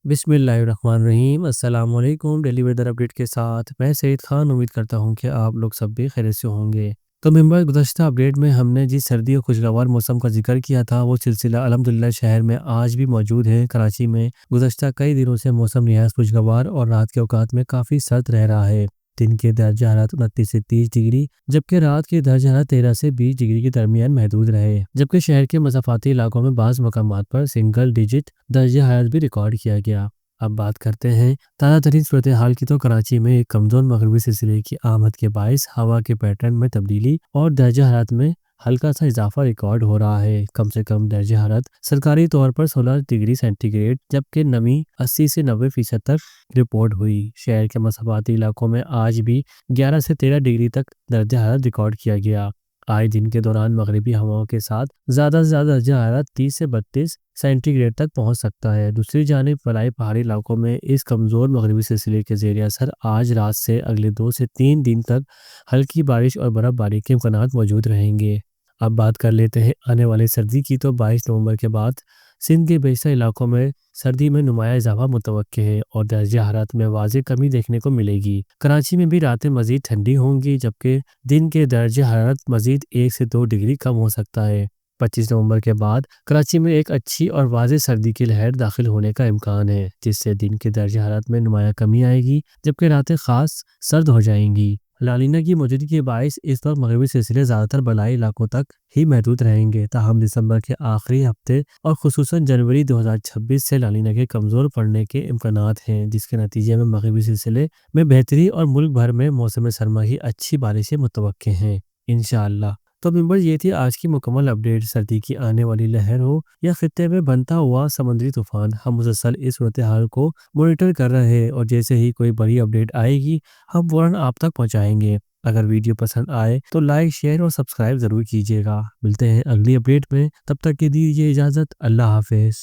बिस्मिल्लाहिर्रहमानिर्रहीम। अस्सलाम वालेकुम। डेली वेदर अपडेट के साथ मैं सईद खान उम्मीद करता हूँ कि आप लोग सब भी खैरियत से होंगे। तो मेंबर गुज़श्ता अपडेट में हमने जिस सर्दी और खुशगवार मौसम का जिक्र किया था वो सिलसिला अल्हम्दुलिल्लाह शहर में आज भी मौजूद है। कराची में गुज़श्ता कई दिनों से मौसम निहायत खुशगवार और रात के औकात में काफ़ी सर्द रह रहा है। दिन के दर्जा हरारत 29 से 30 डिग्री जबकि रात के दर्जा हरारत 13 से 20 डिग्री के दरमियान महदूद रहे। जबकि शहर के मज़ाफ़ाती इलाकों में बाज़ मकामात पर सिंगल डिजिट दर्जा हरारत भी रिकॉर्ड किया गया। अब बात करते हैं ताज़ा तरीन सूरत हाल की। तो कराची में एक कमज़ोर मगरबी सिलसिले की आमद के बायस हवा के पैटर्न में तब्दीली और दर्जा हरारत में हल्का सा इजाफा रिकॉर्ड हो रहा है। कम से कम दर्जा हरारत सरकारी तौर पर 16 डिग्री सेंटीग्रेड जबकि नमी 80 से 90% तक रिपोर्ट हुई। शहर के मसाफाती इलाकों में आज भी 11 से 13 डिग्री तक दर्जा हरारत रिकॉर्ड किया गया। आज दिन के दौरान मगरिबी हवाओं के साथ ज़्यादा से ज़्यादा दर्जा हरारत 30 से 32 सेंटीग्रेड तक पहुंच सकता है। दूसरी जानिब फलाई पहाड़ी इलाकों में इस कमज़ोर मगरबी सिलसिले के ज़ेर असर आज रात से अगले 2 से 3 दिन तक हल्की बारिश और बर्फ़बारी के इम्कानात मौजूद रहेंगे। अब बात कर लेते हैं आने वाली सर्दी की। तो 22 नवंबर के बाद सिंध के बेशतर इलाकों में सर्दी में नुमाया इजाफा मुतवक्के है और दर्जा हरारत में वाज़ेह कमी देखने को मिलेगी। कराची में भी रातें मज़ीद ठंडी होंगी जबकि दिन के दर्जा हरारत मज़ीद 1 से 2 डिग्री कम हो सकता है। 25 नवंबर के बाद कराची में एक अच्छी और वाज़ेह सर्दी की लहर दाखिल होने का इम्कान है जिससे दिन के दर्जा हरारत में नुमाया कमी आएगी जबकि रातें ख़ास सर्द हो जाएंगी। लालिना की मौजूदगी के बायस इस वक्त मगरबी सिलसिले ज़्यादातर बलाई इलाकों तक ही महदूद रहेंगे। ताहम दिसंबर के आखिरी हफ्ते और खुसूसन जनवरी 2026 से लालिना के कमज़ोर पड़ने के इम्कानात हैं जिसके नतीजे में मगरबी सिलसिले में बेहतरी और मुल्क भर में मौसम सरमा की अच्छी बारिशें मुतवक्के हैं इंशाअल्लाह। तो मेंबर ये थी आज की मुकम्मल अपडेट। सर्दी की आने वाली लहर हो या खित्ते में बनता हुआ समुद्री तूफान, हम मुसलसल इस सूरत हाल को मॉनिटर कर रहे हैं और जैसे ही कोई बड़ी अपडेट आएगी हम फ़ौरन आप तक पहुंचाएंगे। अगर वीडियो पसंद आए तो लाइक शेयर और सब्सक्राइब ज़रूर कीजिएगा। मिलते हैं अगली अपडेट में, तब तक के दीजिए इजाज़त। अल्लाह हाफिज़।